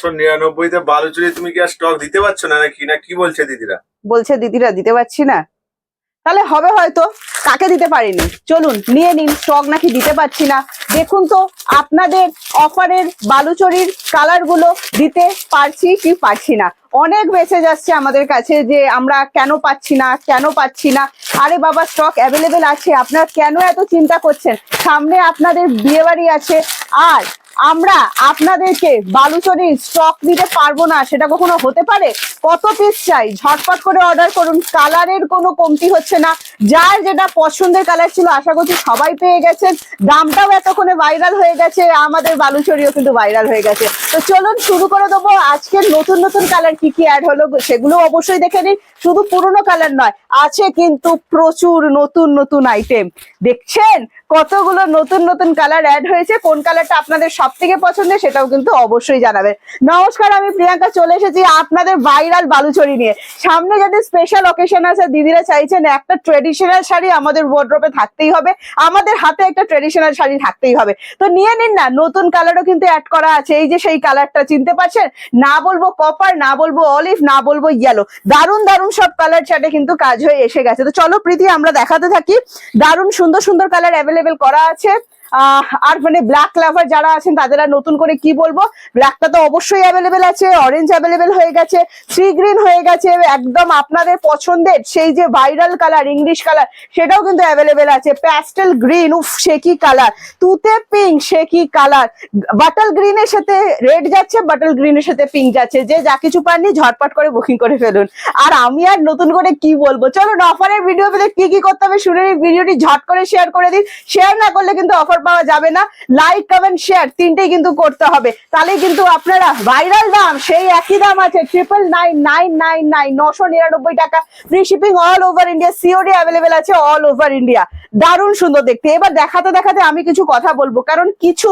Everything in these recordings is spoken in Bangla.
999-তে বালুচুরি তুমি কি আর স্টক দিতে পারছো না নাকি, না কি বলছে দিদিরা? বলছে দিদিরা দিতে পারছি না, তাহলে হবে হয়তো কাকে দিতে পারিনি। চলুন নিয়ে নিন, স্টক নাকি দিতে পারছি না। দেখুন তো আপনাদের অফারের বালুচরির কালার গুলো দিতে পারছি কি পারছি না। অনেক মেসেজ আসছে আমাদের কাছে যে আমরা কেন পাচ্ছি না কেন পাচ্ছি না। আরে বাবা, স্টক অ্যাভেলেবেল আছে, আপনারা কেন এত চিন্তা করছেন? সামনে আপনাদের বিয়েবাড়ি আছে, আর আমরা আপনাদেরকে বালুচরির স্টক দিতে পারবো না সেটা কখনো হতে পারে? কত পিস চাই, ঝটপট করে অর্ডার করুন। কালারের কোনো কমতি হচ্ছে না, যার যেটা পছন্দের কালার ছিল আশা করছি সবাই পেয়ে গেছেন। দামটাও এতক্ষণে ভাইরাল হয়ে গেছে, আমাদের বালুচরিও কিন্তু ভাইরাল হয়ে গেছে। তো চলুন শুরু করে দেবো। আজকের নতুন নতুন কালার কি কি অ্যাড হলো সেগুলো অবশ্যই দেখে নিন। শুধু পুরনো কালার নয়, আছে কিন্তু প্রচুর নতুন নতুন আইটেম। দেখছেন কতগুলো নতুন নতুন কালার অ্যাড হয়েছে। কোন কালারটা আপনাদের সব থেকে পছন্দের সেটাও কিন্তু অবশ্যই জানাবেন। নমস্কার, আমি প্রিয়াঙ্কা চলে এসেছি আপনাদের ভাইরাল বালুচরি নিয়ে। সামনে যদি স্পেশাল অকেশন আছে, দিদিরা চাইছেন একটা ট্রেডিশনাল শাড়ি আমাদের ওয়ার্ড্রোবে থাকতেই হবে, আমাদের হাতে একটা ট্রেডিশনাল শাড়ি থাকতেই হবে। তো নিয়ে নিন না, নতুন কালারও কিন্তু অ্যাড করা আছে। এই যে সেই কালারটা চিনতে পারছেন, না বলবো কপার, না বলবো অলিভ, না বলবো ইয়েলো, দারুণ দারুণ সব কালার চার্টে কিন্তু কাজ হয়ে এসে গেছে। তো চলো প্রীতি আমরা দেখাতে থাকি। দারুণ সুন্দর সুন্দর কালার অ্যাভেলেবেল করা আছে। আর মানে ব্ল্যাক লাভার যারা আছেন তাদের আর নতুন করে কি বলবো, ব্ল্যাকটা তো অবশ্যই অ্যাভেলেবেল আছে, অরেঞ্জ অ্যাভেলেবেল হয়ে গেছে, সি গ্রিন হয়ে গেছে, একদম আপনাদের পছন্দের সেই যে ভাইরাল কালার ইংলিশ কালার সেটাও কিন্তু অ্যাভেলেবেল আছে। প্যাস্টেল গ্রিন, উফ সে কি কালার, তুতে পিঙ্ক সে কি কালার, বাটল গ্রিনের সাথে রেড যাচ্ছে, বাটল গ্রিনের সাথে পিঙ্ক যাচ্ছে। যে যা কিছু পাননি ঝটপট করে বুকিং করে ফেলুন। আর আমি আর নতুন করে কি বলবো, চলুন অফারের ভিডিও পেতে কি কি করতে হবে শুনে ভিডিওটি ঝট করে শেয়ার করে দিন। শেয়ার না করলে কিন্তু অফার পাওয়া যাবে না। লাইক কমেন্ট শেয়ার তিনটেই কিন্তু করতে হবে, তাহলে কিন্তু আপনারা ভাইরাল দাম সেই একই দাম আছে 99999 999 টাকা, free shipping all over India, COD available আছে অল ওভার ইন্ডিয়া। দারুণ সুন্দর দেখতে। এবার দেখাতে দেখাতে আমি কিছু কথা বলবো, কারণ কিছু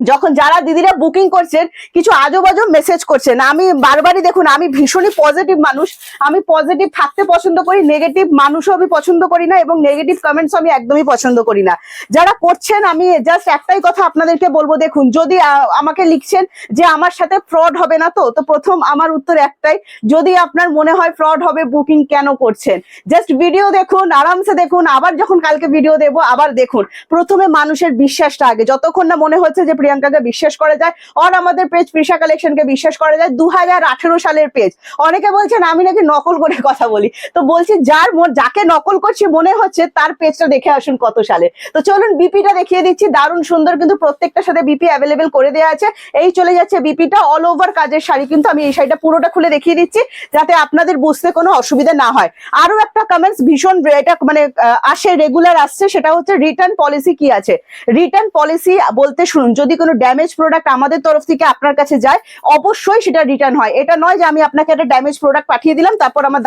যখন যারা দিদিরা বুকিং করছেন কিছু আজব আজব মেসেজ করছেন। আমি বারবারই দেখুন, আমি ভীষণই পজিটিভ মানুষ, আমি পজিটিভ থাকতে পছন্দ করি, নেগেটিভ মানুষও আমি পছন্দ করি না, এবং নেগেটিভ কমেন্টস আমি একদমই পছন্দ করি না। যারা করছেন আমি জাস্ট একটাই কথা আপনাদেরকে বলবো, দেখুন যদি আমাকে লিখছেন যে আমার সাথে ফ্রড হবে না, তো প্রথম আমার উত্তর একটাই, যদি আপনার মনে হয় ফ্রড হবে বুকিং কেন করছেন? জাস্ট ভিডিও দেখুন, আরামসে দেখুন, আবার যখন কালকে ভিডিও দেবো আবার দেখুন। প্রথমে মানুষের বিশ্বাসটা আগে, যতক্ষণ না মনে হচ্ছে যে প্রিয়াঙ্কাকে বিশ্বাস করা যায়, আর আমাদের পেজ প্রিশা কালেকশনকে বিশ্বাস করা যায়। 2018 সালের পেজ। অনেকে বলছেন আমি নাকি নকল করে কথা বলি, তো বলছি যাকে নকল করছি মনে হচ্ছে তার পেজটা দেখে আসুন কত সালে। তো চলুন বিপিটা দেখিয়ে দিচ্ছি, দারুণ সুন্দর কিন্তু প্রত্যেকটার সাথে বিপি অ্যাভেলেবেল করে দেওয়া আছে। এই চলে যাচ্ছে বিপিটা, অল ওভার কাজের শাড়ি কিন্তু আমি এই শাড়িটা পুরোটা খুলে দেখিয়ে দিচ্ছি যাতে আপনাদের বুঝতে কোনো অসুবিধা না হয়। আরো একটা কমেন্টস ভীষণ এটা মানে আসে, রেগুলার আসছে, সেটা হচ্ছে রিটার্ন পলিসি কি আছে। রিটার্ন পলিসি বলতে শুনুন, যদি কোনো ড্যামেজ প্রোডাক্ট আমাদের তরফ থেকে আপনার কাছে যায় অবশ্যই সেটা রিটার্ন হয়। এটা নয় যে আমি আপনাকে একটা ড্যামেজ প্রোডাক্ট পাঠিয়ে দিলাম তারপর আমার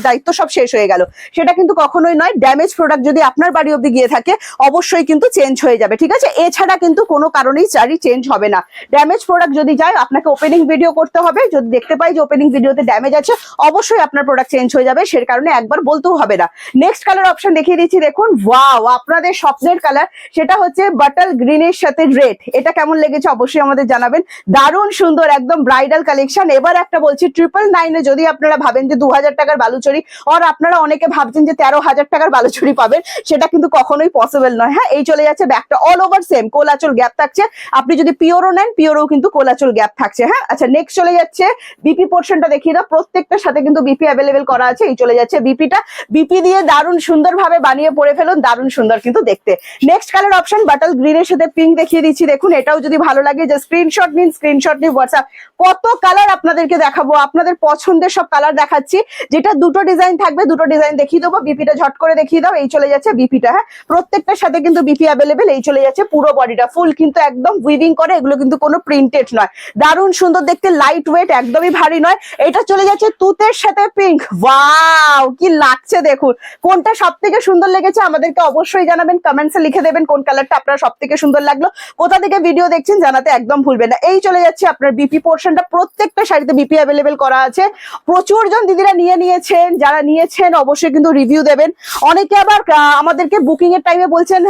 দায়িত্ব সব শেষ হয়ে গেল, সেটা কিন্তু কখনোই নয়। ড্যামেজ প্রোডাক্ট যদি আপনার বাড়ি অব্দি গিয়ে থাকে অবশ্যই কিন্তু চেঞ্জ হয়ে যাবে, ঠিক আছে? এছাড়া কিন্তু কোনো কারণেই শাড়ি চেঞ্জ হবে না। ড্যামেজ প্রোডাক্ট যদি যায় আপনাকে ওপেনিং ভিডিও করতে হবে, যদি দেখতে পাই যে ওপেনিং ভিডিওতে ড্যামেজ আছে অবশ্যই আপনার প্রোডাক্ট চেঞ্জ হয়ে যাবে, সে কারণে একবার বলতেও হবে না। নেক্সট কালার অপশন দেখিয়ে দিচ্ছি, দেখুন ওয়াও আপনাদের স্বপ্নের কালার, সেটা হচ্ছে বাটল গ্রিনের সাথে রেড। এটা কেমন লেগেছে অবশ্যই আমাদের জানাবেন। দারুণ সুন্দর একদম ব্রাইডাল কালেকশন। এবার একটা বলছি 999 যদি আপনারা ভাবেন যে 2000 টাকার বালুচরি, আর আপনারা অনেকে ভাবছেন যে 13,000 টাকার বালুচরি পাবেন, সেটা কিন্তু কখনোই পসিবল নয়। হ্যাঁ, এই চলে যাচ্ছে ব্যাকটা অল ওভার সেম, কোলাচল গ্যাপ থাকছে। আপনি যদি পিওরও নেন পিওরও কিন্তু কোলাচল গ্যাপ থাকছে। হ্যাঁ, আচ্ছা নেক্সট চলে যাচ্ছে বিপি পোর্শনটা দেখিয়ে দাও। প্রত্যেকটার সাথে কিন্তু বিপি অ্যাভেলেবেল করা আছে। এই চলে যাচ্ছে বিপিটা, বিপি দিয়ে দারুণ সুন্দর ভাবে বানিয়ে পরে ফেলুন, দারুণ সুন্দর কিন্তু দেখতে। নেক্সট কালার অপশন বাটল গ্রিনের সাথে পিঙ্ক দেখিয়ে দিচ্ছি, দেখুন এটাও যদি ভালো লাগে যে স্ক্রিনশট নিন, স্ক্রিনশট নিন হোয়াটসঅ্যাপ। কত কালার আপনাদেরকে দেখাবো, আপনাদের পছন্দের সব কালার দেখাচ্ছি। যেটা দুটো ডিজাইন থাকবে দুটো ডিজাইন দেখিয়ে দেবো। বিপিটা ঝট করে দেখিয়ে দাও। এই চলে যাচ্ছে বিপিটা। হ্যাঁ, প্রত্যেকটার সাথে কিন্তু বিপি অ্যাভেলেবেল। এই চলে যাচ্ছে পুরো বডিটা ফুল কিন্তু একদম উইভিং করে, এগুলো কিন্তু কোনো প্রিন্টেড নয়, দারুণ সুন্দর দেখতে, লাইট ওয়েট, একদমই ভারী নয়। এটা চলে যাচ্ছে তুতের সাথে পিঙ্ক। ওয়াও কি লাগছে দেখুন। কোনটা সব থেকে সুন্দর লেগেছে আমাদেরকে অবশ্যই জানাবেন, কমেন্টসে লিখে দেবেন কোন কালারটা আপনার সব থেকে সুন্দর লাগলো, কোথা থেকে ভিডিও ভিডিও দেখছেন জানাতে একদম ভুলবেন না। এই চলে যাচ্ছে আপনার বিপি পোর্শনটা, প্রত্যেকটা শাড়িতে বিপি অ্যাভেলেবেল করা আছে। প্রচুর জন দিদিরা নিয়েছেন, যারা নিয়েছেন অবশ্যই কিন্তু রিভিউ দেবেন। অনেকে আবার আমাদেরকে বুকিং এর টাইমে বলছেন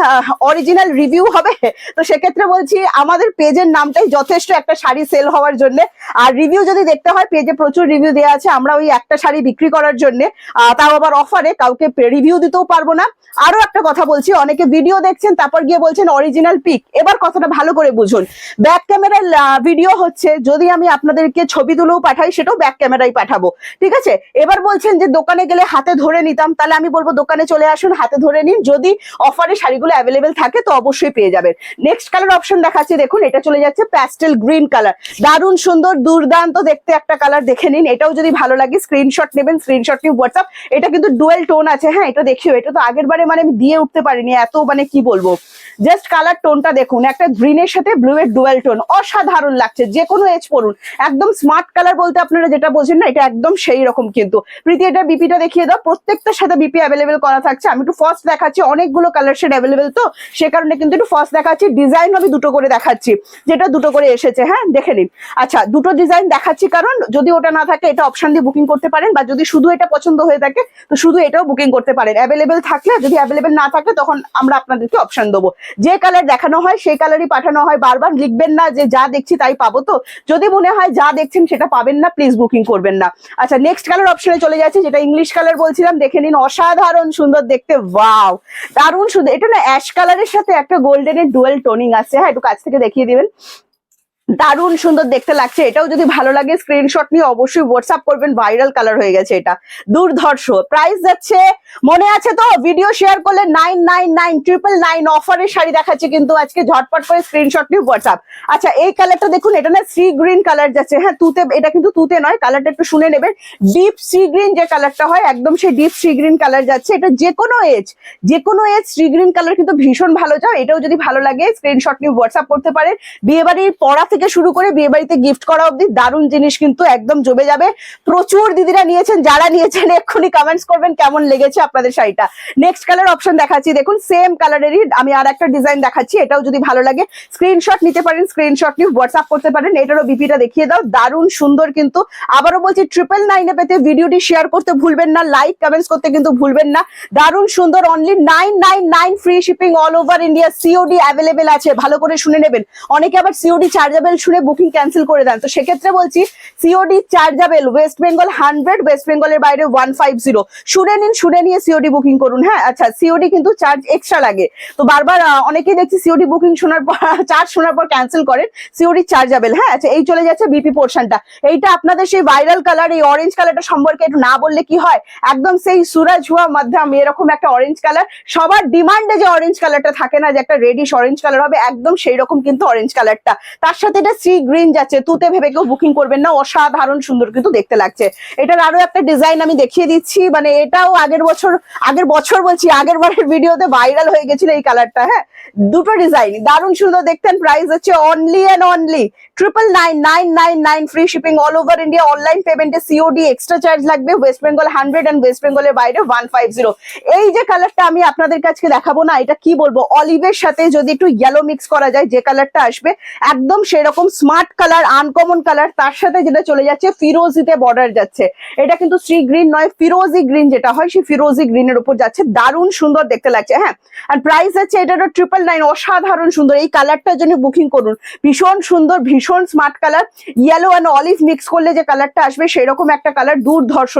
অরিজিনাল রিভিউ হবে, তো সেক্ষেত্রে বলছি আমাদের পেজের নামটাই যথেষ্ট একটা শাড়ি সেল হওয়ার জন্য। আর রিভিউ যদি দেখতে হয় পেজে প্রচুর রিভিউ দেওয়া আছে। আমরা ওই একটা শাড়ি বিক্রি করার জন্য, তাও আবার অফারে, কাউকে রিভিউ দিতেও পারবো না। আরো একটা কথা বলছি, অনেকে ভিডিও দেখছেন তারপর গিয়ে বলছেন অরিজিনাল পিক। এবার কথাটা ভালো করে বুঝুন, ব্যাক ক্যামেরার ভিডিও হচ্ছে, যদি আমি আপনাদেরকে ছবি তুলেও পাঠাই সেটাও ব্যাক ক্যামেরায় পাঠাবো, ঠিক আছে। এবার বলছেন যে দোকানে গেলে হাতে ধরে নিতাম, তাহলে আমি বলবো দোকানে চলে আসুন, হাতে ধরে নিন। যদি অফারে শাড়িগুলো অ্যাভেলেবেল থাকে তো অবশ্যই পেয়ে যাবেন। নেক্সট কালার অপশন দেখাচ্ছি, দেখুন এটা চলে যাচ্ছে প্যাস্টেল গ্রিন কালার, দারুণ সুন্দর দুর্দান্ত দেখতে একটা কালার, দেখে নিন। এটাও যদি ভালো লাগে স্ক্রিনশট নেবেন, স্ক্রিনশট নিয়ে হোয়াটসঅ্যাপ। এটা কিন্তু ডুয়েল টোন আছে, হ্যাঁ এটা দেখিও, এটা তো আগের বারে মানে আমি দিয়ে উঠতে পারিনি, এত মানে কি বলবো। জাস্ট কালার টোনটা দেখুন, একটা গ্রিনের সাথে ব্লু এর ডুয়েল টোন, অসাধারণ লাগছে। যে কোনো এজ পড়ুন, একদম স্মার্ট কালার বলতে আপনারা যেটা বোঝেন না, এটা একদম সেই রকম। কিন্তু প্রীতি এটা বিপিটা দেখিয়ে দাও, প্রত্যেকটার সাথে বিপি অ্যাভেলেবেল করা থাকছে। আমি একটু ফার্স্ট দেখাচ্ছি, অনেকগুলো কালার শেড অ্যাভেলেবেল, তো সে কারণে কিন্তু একটু ফার্স্ট দেখাচ্ছি। ডিজাইন আমি দুটো করে দেখাচ্ছি, যেটা দুটো করে এসেছে, হ্যাঁ দেখে নিন। আচ্ছা দুটো ডিজাইন দেখাচ্ছি, কারণ যদি ওটা না থাকে এটা অপশন দিয়ে বুকিং করতে পারেন, বা যদি শুধু এটা পছন্দ হয়ে থাকে তো শুধু এটাও বুকিং করতে পারেন অ্যাভেলেবেল থাকলে। যদি অ্যাভেলেবেল না থাকে তখন আমরা আপনাদেরকে অপশন দেবো। যে কালার দেখানো হয় সেই কালারই পাঠানো হয়। বারবার লিখবেন না যে যা দেখছি তাই পাবো, তো যদি মনে হয় যা দেখছেন সেটা পাবেন না প্লিজ বুকিং করবেন না। আচ্ছা নেক্সট কালার অপশনে চলে যাচ্ছে, যেটা ইংলিশ কালার বলছিলাম, দেখে নিন অসাধারণ সুন্দর দেখতে, ওয়াও দারুণ সুন্দর। এটা না অ্যাশ কালারের সাথে একটা গোল্ডেনের ডুয়েল টোনিং আছে, হ্যাঁ একটু কাছ থেকে দেখিয়ে দিবেন, দারুণ সুন্দর দেখতে লাগছে। এটাও যদি ভালো লাগে স্ক্রিনশট নিয়ে অবশ্যই হোয়াটসঅ্যাপ করবেন, ভাইরাল কালার হয়ে গেছে এটা, দুর্ধর্ষ। প্রাইস যাচ্ছে মনে আছে তো, ভিডিও শেয়ার করলে 999 অফারের শাড়ি দেখাচ্ছে কিন্তু আজকে, ঝটপট করে স্ক্রিনশট নিয়ে হোয়াটসঅ্যাপ। আচ্ছা এই কালারটা দেখুন, এটা না সি গ্রিন কালার যাচ্ছে, হ্যাঁ তুতে, এটা কিন্তু তুতে নয়, কালারটা একটু শুনে নেবেন। ডিপ সি গ্রিন যে কালারটা হয়, একদম সেই ডিপ সি গ্রিন কালার যাচ্ছে। এটা যে কোনো এজ সি গ্রিন কালার কিন্তু ভীষণ ভালো যায়। এটাও যদি ভালো লাগে স্ক্রিনশট নিয়ে হোয়াটসঅ্যাপ করতে পারেন। বিয়ে বাড়ির পড়া থেকে শুরু করে বিয়ে বাড়িতে গিফট করা অবধি দারুণ জিনিস, কিন্তু একদম জমে যাবে। প্রচুর দিদিরা নিয়েছেন, যারা নিয়েছেন এক্ষুনি কমেন্টস করবেন কেমন লেগেছে আপনাদের শাড়িটা। নেক্সট কালার অপশন দেখাচ্ছি, দেখুন সেম কালারেরই আমি আর একটা ডিজাইন দেখাচ্ছি। এটাও যদি ভালো লাগে স্ক্রিনশট নিতে পারেন, স্ক্রিনশট নিয়ে হোয়াটসঅ্যাপ করতে পারেন। এটারও বিপিটা দেখিয়ে দাও, দারুণ সুন্দর। কিন্তু আবারও বলছি 999 পেতে ভিডিওটি শেয়ার করতে ভুলবেন না, লাইক কমেন্টস করতে কিন্তু ভুলবেন না। দারুণ সুন্দর, only 999, free shipping all over India, COD available আছে। ভালো করে শুনে নেবেন, অনেকে আবার সিওডি চার্জেবল শুনে বুকিং ক্যান্সেল করে দেন, তো সেক্ষেত্রে বলছি COD chargeable, West Bengal 100, West বেঙ্গলের বাইরে 150। শুনে নিন, শুনে নিয়ে সিওডি বুকিং করুন, হ্যাঁ। আচ্ছা সিওডি কিন্তু চার্জ এক্সট্রা লাগে, তো বারবার অনেকেই দেখছি সিওডি বুকিং শোনার পর চার্জ শোনার পর ক্যান্সেল করেন। সিওডি চার্জেবল, হ্যাঁ। আচ্ছা এই চলে যাচ্ছে বিপি পোর্শনটা, এইটা আপনাদের সেই ভাইরাল কালার, এই অরেঞ্জ কালারটা সম্পর্কে একটু না বললে কি হয়, একদম সেই সুরাজ হুয়া মাধ্যম এরকম একটা অরেঞ্জ কালার, সবার ডিমান্ডে যে অরেঞ্জ কালারটা থাকে না, যে একটা রেডিশ অরেঞ্জ কালার হবে, একদম সেই রকম কিন্তু অরেঞ্জ কালারটা। তার সাথে এটা সি গ্রিন যাচ্ছে, তুতে ভেবে কেউ বুকিং করবেন না, অসাধারণ সুন্দর কিন্তু দেখতে লাগছে। এটার আরো একটা ডিজাইন আমি দেখিয়ে দিচ্ছি, মানে এটাও আগের বছর বলছি আগের বারের ভিডিওতে ভাইরাল হয়ে গেছিল এই কালারটা, হ্যাঁ। দুটো ডিজাইন দারুণ সুন্দর দেখতেন। প্রাইস হচ্ছে only and only 999, free shipping all over India. Online পেমেন্টে সিওডি এক্সট্রা চার্জ লাগবে, ওয়েস্ট বেঙ্গল 100 এন্ড ওয়েস্ট বেঙ্গলের বাইরে 150। এই যে কালারটা আমি আপনাদের কাছে দেখাবো না, এটা কি বলবো, অলিভের সাথে যদি একটু ইয়েলো মিক্স করা যায় যে কালারটা আসবে, একদম সেরকম স্মার্ট কালার, আনকমন কালার। তার সাথে যেটা চলে যাচ্ছে ফিরোজিতে বর্ডার যাচ্ছে, এটা কিন্তু সি গ্রিন নয়, ফিরোজি গ্রিন যেটা হয় সেই ফিরোজি গ্রিনের উপর যাচ্ছে, দারুণ সুন্দর দেখতে লাগছে, হ্যাঁ। আর প্রাইস আছে এটারও 999, অসাধারণ সুন্দর। এই কালারটার জন্য বুকিং করুন, ভীষণ সুন্দর, ভীষণ smart colour. Yellow and olive mix করলে যে কালারটা আসবে সেরকম একটা কালার, দুর্ধর্ষ।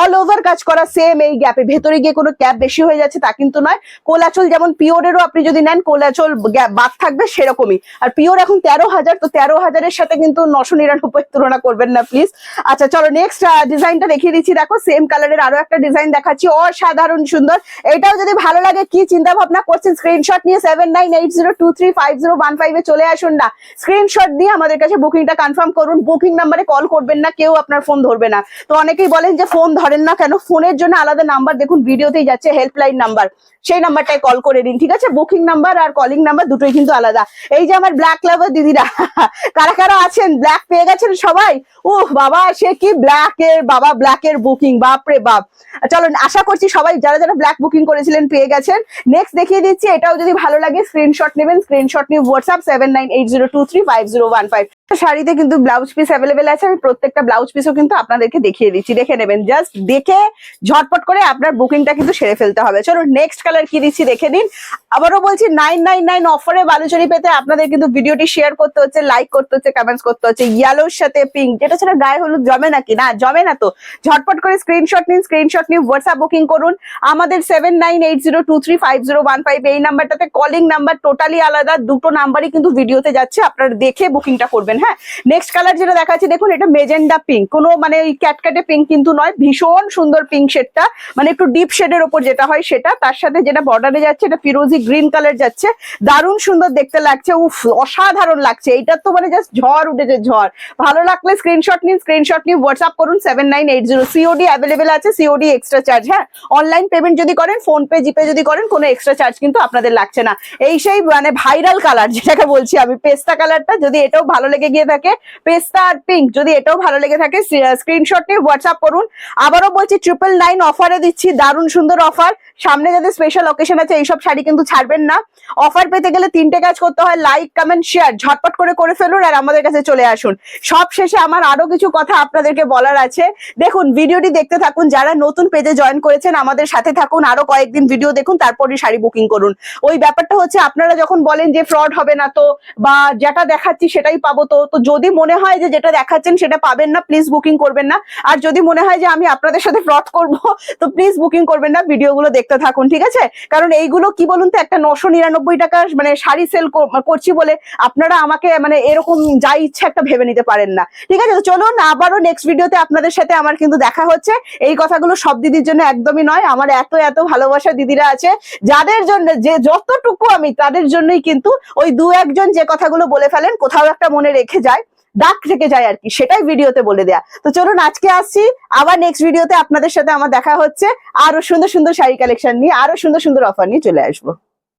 অল ওভার কাজ করা, সেম এই গ্যাপে, ভেতরে গিয়ে কোনো গ্যাপ বেশি হয়ে যাচ্ছে তা কিন্তু নয়। কোলাচল যেমন পিওরেরও আপনি যদি নেন কোলাচল গ্যাপ বাদ থাকবে সেরকমই। আর পিওর এখন 13,000, তো 13,000-এর সাথে কিন্তু 999 তুলনা করবেন না প্লিজ। আচ্ছা চলো নেক্সট ডিজাইনটা দেখিয়ে দিচ্ছি, দেখো সেম কালারের আরো একটা ডিজাইন দেখাচ্ছি, অসাধারণ সুন্দর। এটাও যদি ভালো লাগে, কি চিন্তা ভাবনা করছেন, স্ক্রিনশট নিয়ে 7980235015 চলে আসুন না, স্ক্রিনশট দিয়ে আমাদের কাছে বুকিংটা কনফার্ম করুন। বুকিং নাম্বারে কল করবেন না, কেউ আপনার ফোন ধরবে না। তো অনেকেই বলেন যে ফোন ধরেন না কেন, ফোনের জন্য আলাদা নাম্বার দেখুন ভিডিওতেই যাচ্ছে, হেল্পলাইন নাম্বার, সেই নাম্বারটায় কল করে দিন, ঠিক আছে। Booking number are calling number দুটোই কিন্তু আলাদা। এই যে আমার ব্ল্যাক লাভার দিদিরা? কারা কারা আছেন? ব্ল্যাক পেয়ে গেছেন সবাই? বাবা সে কি ব্ল্যাকের বুকিং, বাপরে বাপ। চলো, আশা করছি সবাই যারা যারা ব্ল্যাক বুকিং করেছিলেন পেয়ে গেছেন। নেক্সট দেখিয়ে দিচ্ছি, এটাও যদি ভালো লাগে স্ক্রিনশট নেবেন, স্ক্রিনশট নিয়ে হোয়াটসঅ্যাপ 7980235015। শাড়িতে কিন্তু ব্লাউজ পিস অ্যাভেলেবেল আছে, আমি প্রত্যেকটা ব্লাউজ পিসও কিন্তু আপনাদেরকে দেখিয়ে দিচ্ছি, দেখে নেবেন। জাস্ট দেখে ঝটপট করে আপনার বুকিংটা কিন্তু সেরে ফেলতে হবে। চলো নেক্সট কালার কি দিচ্ছি দেখে নিন। আবারও বলছি 999 অফারে বালুচরী পেতে আপনাদের কিন্তু ভিডিওটি শেয়ার করতে হচ্ছে, লাইক করতে হচ্ছে, কমেন্টস করতে হচ্ছে। ইয়েলোর সাথে পিঙ্ক, যেটা ছাড়া গায়ে হলুদ জমে নাকি? না জমে না তো। ঝটপট করে স্ক্রিনশট নিন, স্ক্রিনশট নিয়ে হোয়াটসঅ্যাপ বুকিং করুন। আমাদের 7980235015 এই নাম্বারটাতে কলিং নাম্বার টোটালি আলাদা, দুটো নাম্বারই কিন্তু ভিডিওতে যাচ্ছে, আপনারা দেখে বুকিংটা করবেন। হ্যাঁ, নেক্সট কালার যেটা দেখাচ্ছি দেখুন, এটা মেজেন্ডা পিঙ্ক, কোনো মানে ওই ক্যাটক্যাটে পিঙ্ক কিন্তু নয়, ভীষণ সুন্দর পিঙ্ক শেডটা, মানে একটু ডিপ শেডের ওপর যেটা হয় সেটা, তার সাথে যেটা বর্ডারে যাচ্ছে এটা ফিরোজি গ্রিন কালার যাচ্ছে, দারুণ সুন্দর দেখতে লাগছে, অসাধারণ লাগছে। এইটা তো মানে জাস্ট ঝড় উঠেছে, ঝড়। ভালো লাগলে স্ক্রিনশট নিন, স্ক্রিনশট নিয়ে হোয়াটসঅ্যাপ করুন 7980। সিওডি অ্যাভেলেবেল আছে, সিওডি এক্সট্রা চার্জ। হ্যাঁ, অনলাইন পেমেন্ট যদি করেন, ফোন পে জিপে যদি করেন, কোনো এক্সট্রা চার্জ কিন্তু আপনাদের লাগছে না। এই সেই মানে ভাইরাল কালার যেটাকে বলছি আমি, পেস্তা কালারটা, যদি এটাও ভালো লেগে গিয়ে থাকে, পেস্তা আর পিঙ্ক যদি এটাও ভালো লেগে থাকে, স্ক্রিনশট নিয়ে হোয়াটসঅ্যাপ করুন। আবারও বলছি 999 অফারে দিচ্ছি, দারুণ সুন্দর অফার। সামনে যাদের স্পেশাল অকেশন আছে এইসব শাড়ি কিন্তু ছাড়বেন না। অফার পেতে গেলে 3টে কাজ করতে হয়, লাইক কমেন্ট শেয়ার ঝটপট করে ফেলুন আর আমাদের কাছে চলে আসুন। সব শেষে আমার আরো কিছু কথা আপনাদেরকে বলার আছে। দেখুন ভিডিওটি দেখতে থাকুন, যারা নতুন পেজে জয়েন করেছেন আমাদের সাথে থাকুন, আরো কয়েকদিন ভিডিও দেখুন, তারপরই শাড়ি বুকিং করুন। ওই ব্যাপারটা হচ্ছে, আপনারা যখন বলেন যে ফ্রড হবে না তো, বা যেটা দেখাচ্ছি সেটাই পাবো তো, যদি মনে হয় যে যেটা দেখাচ্ছেন সেটা পাবেন না, প্লিজ বুকিং করবেন না। আর যদি মনে হয় যে আমি আপনাদের সাথে ফ্রড করব, তো প্লিজ বুকিং করবেন না, ভিডিওগুলো দেখতে থাকুন, ঠিক আছে? কারণ এইগুলো কি বলুন তো, একটা 999 টাকা মানে শাড়ি সেল করছি বলে আপনারা আমাকে মানে এরকম যা ইচ্ছা একটা ভেবে নিতে পারেন না, ঠিক আছে? তো চলুন আবারও নেক্সট ভিডিওতে আপনাদের সাথে আমার কিন্তু দেখা হচ্ছে। এই কথাগুলো সব দিদির জন্য একদমই নয়, আমার এত এত ভালোবাসা দিদিরা আছে যাদের জন্য, যে যতটুকু আমি তাদের জন্যই কিন্তু ওই 2-1 জন যে কথাগুলো বলে ফেলেন, কোথাও একটা মনে রেখে যায়, দাগ থেকে যায় আর কি, সেটাই ভিডিওতে বলে দেয়া। তো চলুন আজকে আসছি, আবার নেক্সট ভিডিওতে আপনাদের সাথে আমার দেখা হচ্ছে, আরো সুন্দর সুন্দর শাড়ি কালেকশন নিয়ে, আরো সুন্দর সুন্দর অফার নিয়ে চলে আসবো।